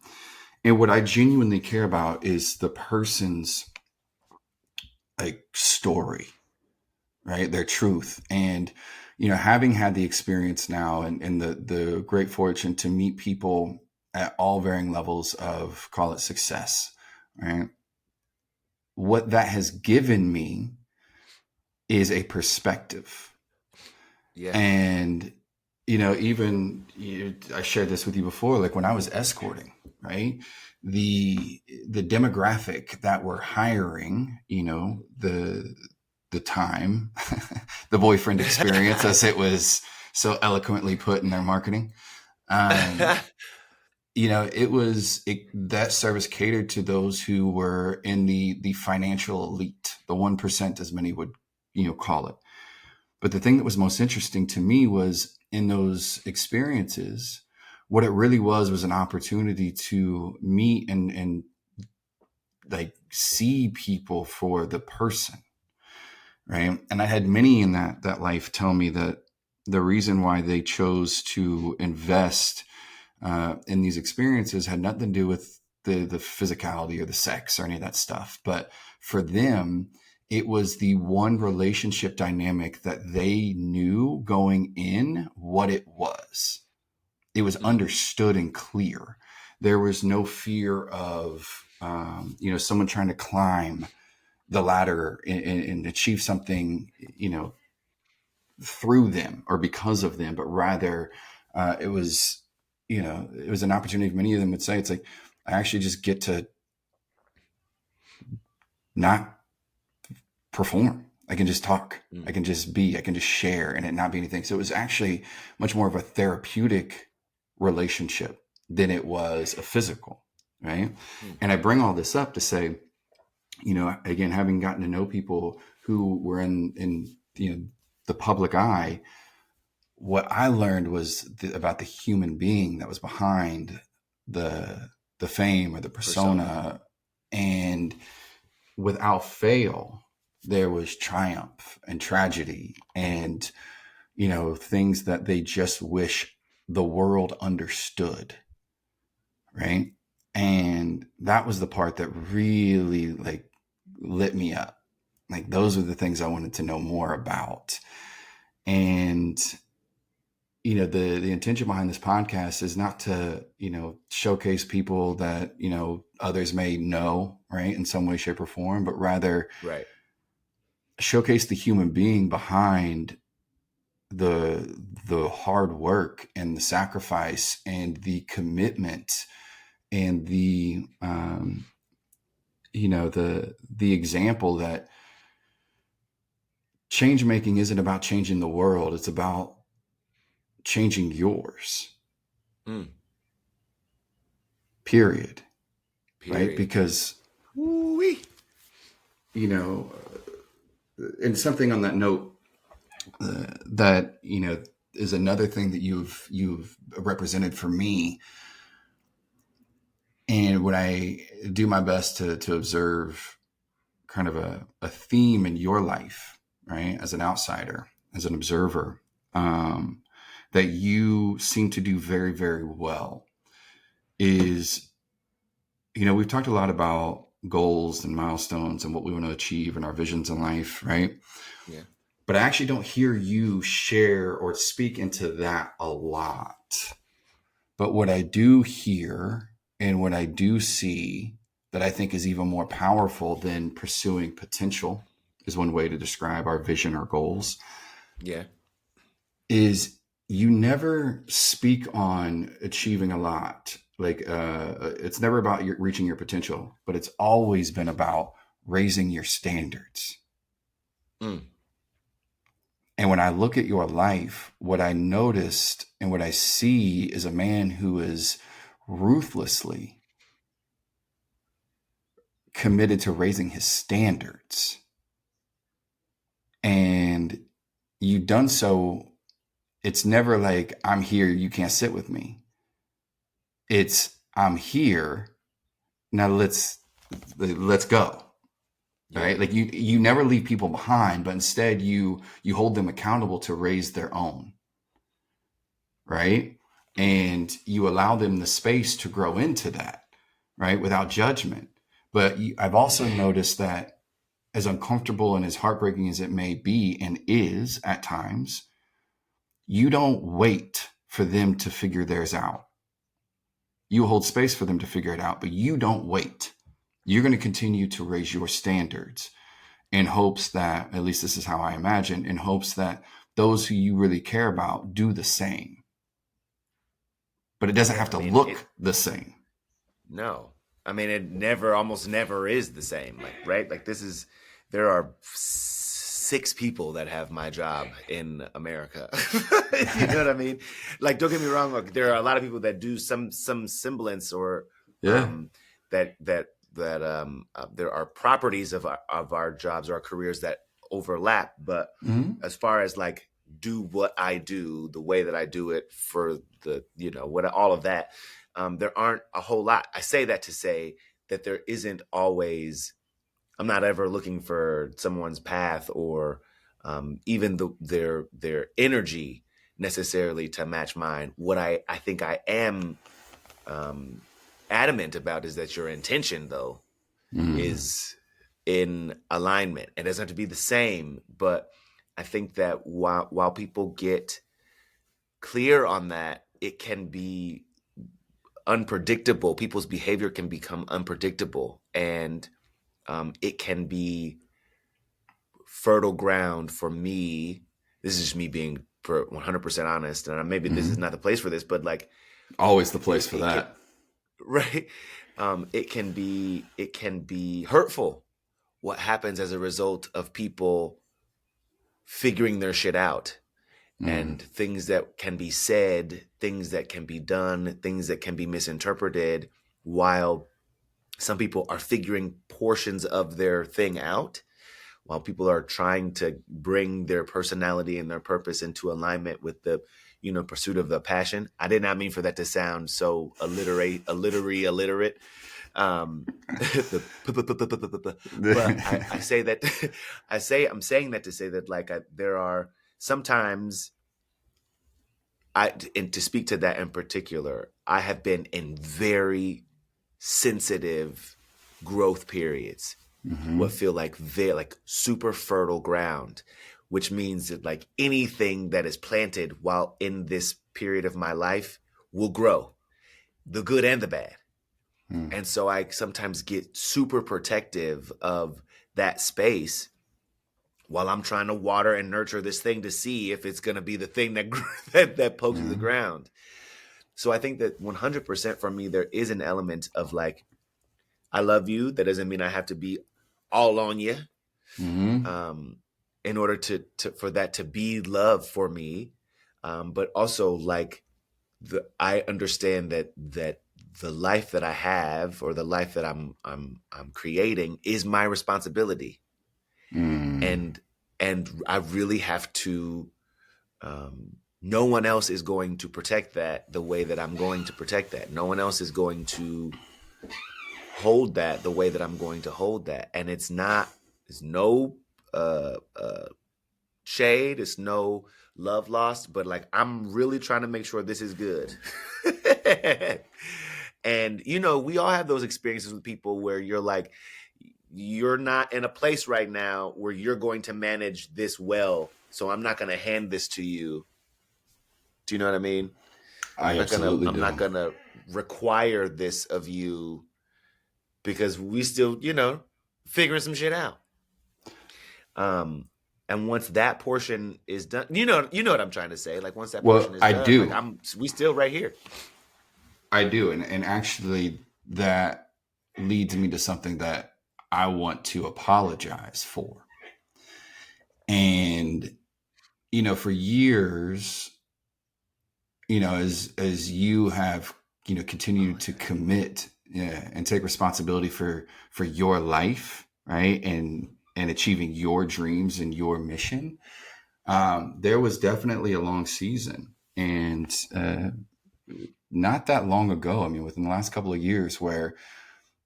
And what I genuinely care about is the person's like story, right? Their truth. And, having had the experience now and the great fortune to meet people at all varying levels of, call it, success, right? What that has given me is a perspective. Yeah. And, even I shared this with you before, like when I was escorting, right? The demographic that we're hiring, the time, the boyfriend experience, as it was so eloquently put in their marketing. That service catered to those who were in the financial elite, the 1%, as many would, call it. But the thing that was most interesting to me was in those experiences, what it really was an opportunity to meet and like see people for the person. Right. And I had many in that life tell me that the reason why they chose to invest in these experiences had nothing to do with the physicality or the sex or any of that stuff. But for them, it was the one relationship dynamic that they knew going in what it was. It was understood and clear. There was no fear of, someone trying to climb the ladder and achieve something, through them or because of them, but rather it was, it was an opportunity. Many of them would say, it's like, I actually just get to not perform. I can just talk. I can just be, I can just share and it not be anything. So it was actually much more of a therapeutic relationship than it was a physical. Right. And I bring all this up to say, again, having gotten to know people who were in the public eye, what I learned was about the human being that was behind the fame or the persona. And without fail, there was triumph and tragedy and, things that they just wish the world understood. Right. And that was the part that really like lit me up. Like those are the things I wanted to know more about. And the intention behind this podcast is not to, showcase people that, others may know, right, in some way, shape, or form, but rather Right. showcase the human being behind the hard work and the sacrifice and the commitment and the example that change making isn't about changing the world. It's about changing yours. Mm. Period. Right? Period. Because, Woo-wee. And something on that note, that, is another thing that you've represented for me. And when I do my best to observe kind of a theme in your life, right, as an outsider, as an observer, that you seem to do very, very well is, we've talked a lot about goals and milestones and what we want to achieve and our visions in life, right? Yeah. But I actually don't hear you share or speak into that a lot. But what I do hear and what I do see that I think is even more powerful than pursuing potential, is one way to describe our vision or goals, Yeah. is you never speak on achieving a lot. Like, it's never about reaching your potential, but it's always been about raising your standards. Mm. And when I look at your life, what I noticed and what I see is a man who is ruthlessly committed to raising his standards. And you've done so. It's never like, I'm here, you can't sit with me. It's, I'm here, now let's go. Yeah. Right? Like you never leave people behind, but instead you hold them accountable to raise their own. Right? And you allow them the space to grow into that, right? Without judgment. But I've also noticed that, as uncomfortable and as heartbreaking as it may be and is at times, you don't wait for them to figure theirs out. You hold space for them to figure it out, but you don't wait. You're going to continue to raise your standards in hopes that, at least this is how I imagine, in hopes that those who you really care about do the same. But it doesn't have to look the same. No. I mean, it almost never is the same. Like, right? Like, there are 6 people that have my job in America. You know what I mean? Like, don't get me wrong. Like, there are a lot of people that do some semblance or, that there are properties of our jobs or our careers that overlap. But as far as like, do what I do the way that I do it for the, what, all of that, there aren't a whole lot. I say that to say that there isn't always, I'm not ever looking for someone's path or even their energy necessarily to match mine. What I think I am adamant about is that your intention, though, is in alignment. It doesn't have to be the same, but I think that while people get clear on that, it can be unpredictable. People's behavior can become unpredictable, and it can be fertile ground for me. This is just me being 100% honest, and maybe this is not the place for this, but like, always the place for that. Right? It can be hurtful what happens as a result of people figuring their shit out, and things that can be said, things that can be done, things that can be misinterpreted, while some people are figuring portions of their thing out, while people are trying to bring their personality and their purpose into alignment with the, pursuit of the passion. I did not mean for that to sound so illiterate. But I say that, I'm saying that to say that, like, there are sometimes, and to speak to that in particular, I have been in very sensitive growth periods, what feel like super fertile ground, which means that like anything that is planted while in this period of my life will grow, the good and the bad. And so I sometimes get super protective of that space while I'm trying to water and nurture this thing to see if it's going to be the thing that that pokes through the ground. So I think that 100% for me, there is an element of like, I love you. That doesn't mean I have to be all on you. In order to for that to be love for me. But also like I understand that the life that I have, or the life that I'm creating, is my responsibility. And I really have to, no one else is going to protect that the way that I'm going to protect that. No one else is going to hold that the way that I'm going to hold that. And it's no shade, it's no love lost, but like I'm really trying to make sure this is good. And we all have those experiences with people where you're like, you're not in a place right now where you're going to manage this well, so I'm not going to hand this to you. Do you know what I mean? I'm not gonna require this of you, because we still, figuring some shit out. And once that portion is done, you know what I'm trying to say. Like once that portion is done, do. Like we still right here. I do, and actually that leads me to something that I want to apologize for. And for years, as you have continued to commit and take responsibility for your life, right, and achieving your dreams and your mission, there was definitely a long season, and not that long ago, I mean, within the last couple of years, where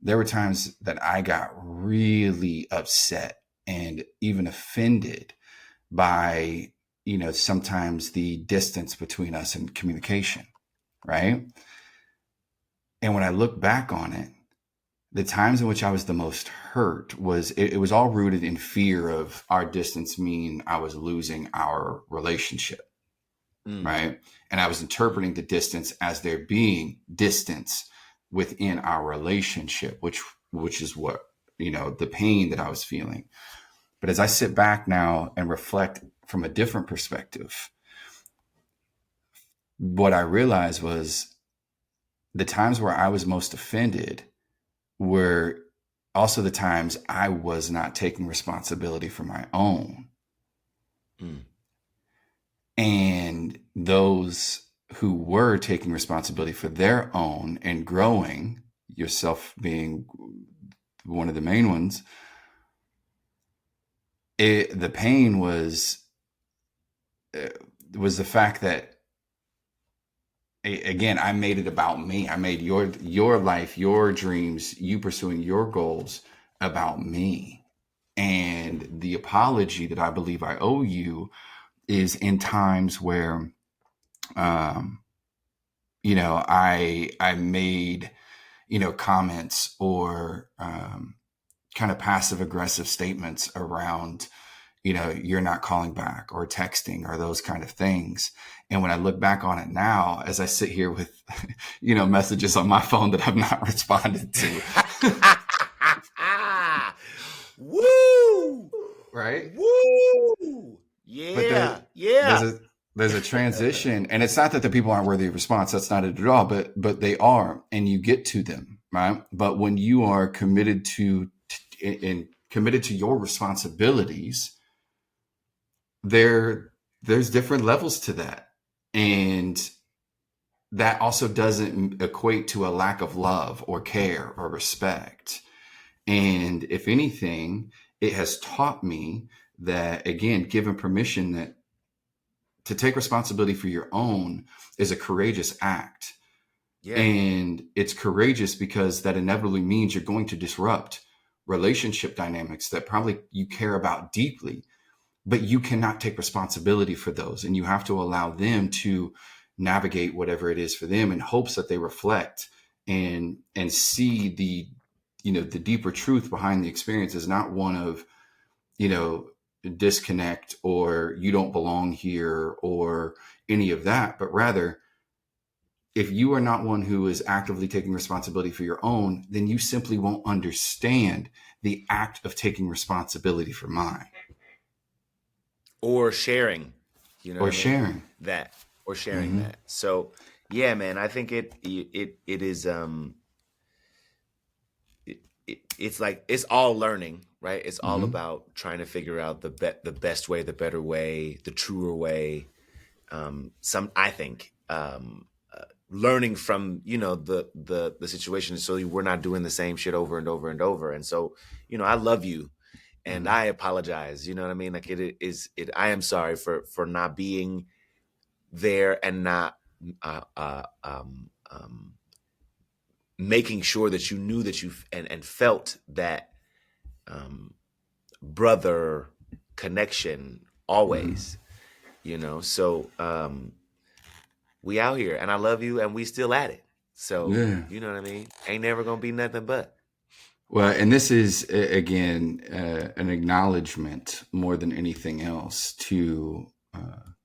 there were times that I got really upset and even offended by, sometimes the distance between us in communication, right? And when I look back on it, the times in which I was the most hurt was, it was all rooted in fear of our distance mean I was losing our relationship. Right. And I was interpreting the distance as there being distance within our relationship, which is what, the pain that I was feeling. But as I sit back now and reflect from a different perspective, what I realized was the times where I was most offended were also the times I was not taking responsibility for my own. And those who were taking responsibility for their own and growing, yourself being one of the main ones, the pain was the fact that, again, I made it about me. I made your life, your dreams, you pursuing your goals about me. And the apology that I believe I owe you is in times where, I made, comments or kind of passive aggressive statements around, you're not calling back or texting or those kind of things. And when I look back on it now, as I sit here with, messages on my phone that I've not responded to. Woo! Right? Woo! Yeah. There's a transition, and it's not that the people aren't worthy of response. That's not it at all, but they are, and you get to them, right? But when you are committed to your responsibilities, there's different levels to that. And that also doesn't equate to a lack of love or care or respect. And if anything, it has taught me that, again, given permission, that to take responsibility for your own is a courageous act. Yeah. And it's courageous because that inevitably means you're going to disrupt relationship dynamics that probably you care about deeply, but you cannot take responsibility for those. And you have to allow them to navigate whatever it is for them, in hopes that they reflect and see the deeper truth behind the experience is not one of, disconnect or you don't belong here or any of that, but rather, if you are not one who is actively taking responsibility for your own, then you simply won't understand the act of taking responsibility for mine Or sharing, you know what or I mean? sharing. That, or sharing Mm-hmm. that. So yeah, man, I think it is it's like it's all learning, right? It's all Mm-hmm. about trying to figure out the best way, the better way, the truer way. Some I think learning from the situation, so we're not doing the same shit over and over and over. And so I love you, and Mm-hmm. I apologize. You know what I mean? Like it. I am sorry for not being there and not uh, uh, um, um, making sure that you knew that you and felt that um, brother connection Mm-hmm. always. So we out here, and I love you, and we still at it. So Yeah. you know what I mean? Ain't never gonna be nothing but. Well, and this is again an acknowledgement more than anything else to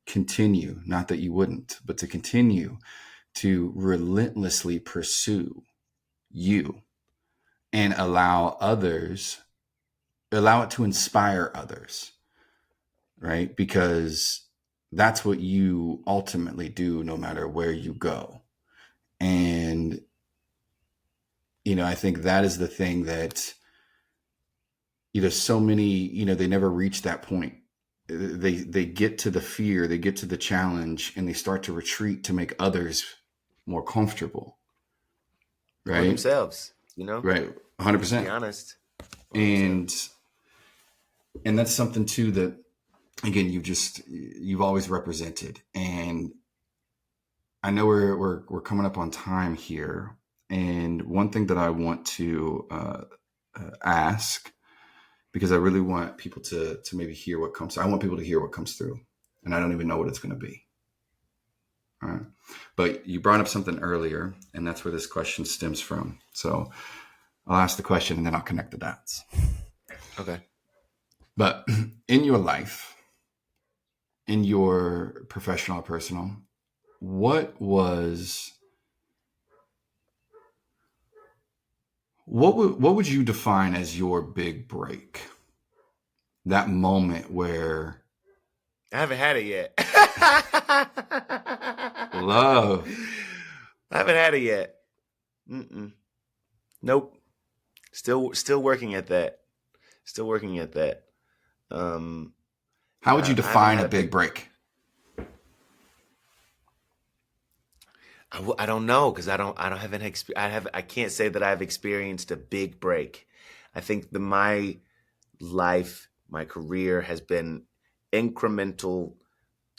continue, not that you wouldn't, but to continue to relentlessly pursue you and allow it to inspire others, right? Because that's what you ultimately do no matter where you go. And, I think that is the thing that, so many, they never reach that point. They get to the fear, they get to the challenge, and they start to retreat to make others more comfortable, Or right? themselves, Right. just be 100%. honest. Or And themselves. that's something too that, again, you've always represented. And I know we're coming up on time here, and one thing that I want to ask, because I really want people to maybe hear what comes. I want people to hear what comes through, and I don't even know what it's going to be. All right, but you brought up something earlier, and that's where this question stems from. So I'll ask the question, and then I'll connect the dots. Okay. But in your life, in your professional or personal, what was what would you define as your big break? That moment where I haven't had it yet. love. I haven't had it yet. Mm-mm. Nope. Still working at that. Still working at that. Um, How would you I haven't define had a a big big. break? I don't know, because I don't have an I can't say that I've experienced a big break. I think my life, my career has been incremental,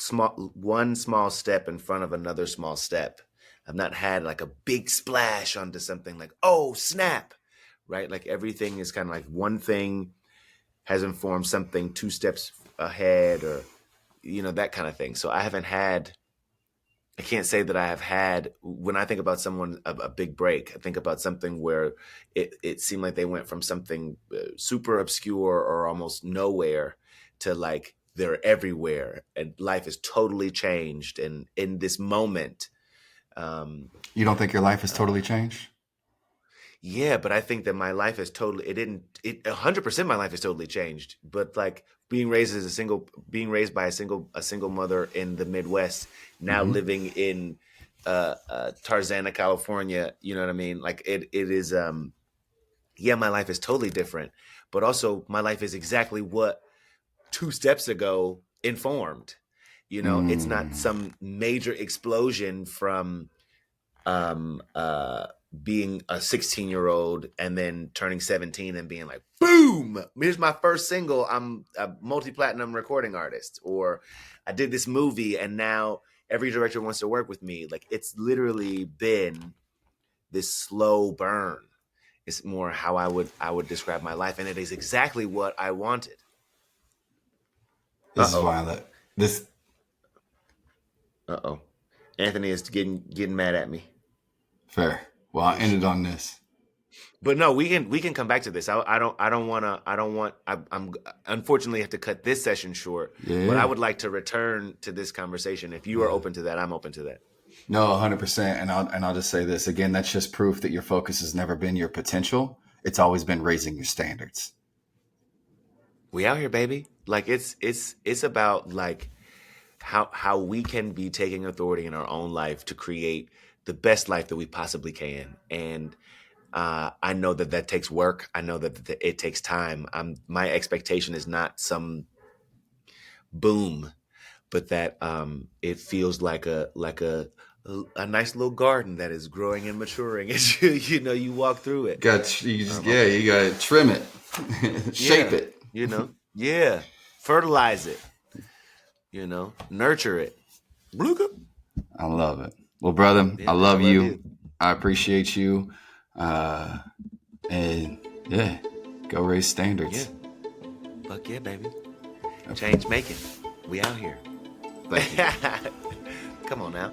one small step in front of another small step. I've not had like a big splash onto something like, oh, snap, right? Like everything is kind of like one thing has informed something two steps ahead, or that kind of thing. So I can't say that I have had, when I think about someone, a big break. I think about something where it seemed like they went from something super obscure or almost nowhere to like they're everywhere, and life is totally changed. And in this moment, um, You don't think your life has uh, totally changed? yeah, but I think that my life has totally, it didn't, 100% my life has totally changed. But like being raised by a single mother in the Midwest, now Mm-hmm. living in Tarzana, California, you know what I mean? Like it is, yeah, my life is totally different, but also my life is exactly what 2 steps ago informed. It's not Mm. some major explosion from um uh being a 16-year-old and then turning 17 and being like, boom, here's my first single, I'm a multi-platinum recording artist, or I did this movie and now every director wants to work with me. Like, it's literally been this slow burn. It's more how I would describe my life, and it is exactly what I wanted. This is Uh-oh. why I let this. Uh-oh. Anthony is getting mad at me. Fair. Well, I He's ended on this. But no, we can come back to this. I'm unfortunately have to cut this session short. Yeah. But I would like to return to this conversation. If you are open to that, I'm open to that. No, 100%. And I'll just say this again. That's just proof that your focus has never been your potential. It's always been raising your standards. We out here, baby. Like it's about like how we can be taking authority in our own life to create the best life that we possibly can. And I know that takes work. I know that it takes time. My expectation is not some boom, but that it feels like a nice little garden that is growing and maturing as you walk through it. You gotta trim it, shape it. Fertilize it. Nurture it. I love it. Well, brother, I love you. I appreciate you. And yeah, go raise standards. Yeah. Fuck yeah, baby. Change making. We out here. Thank you. Come on now.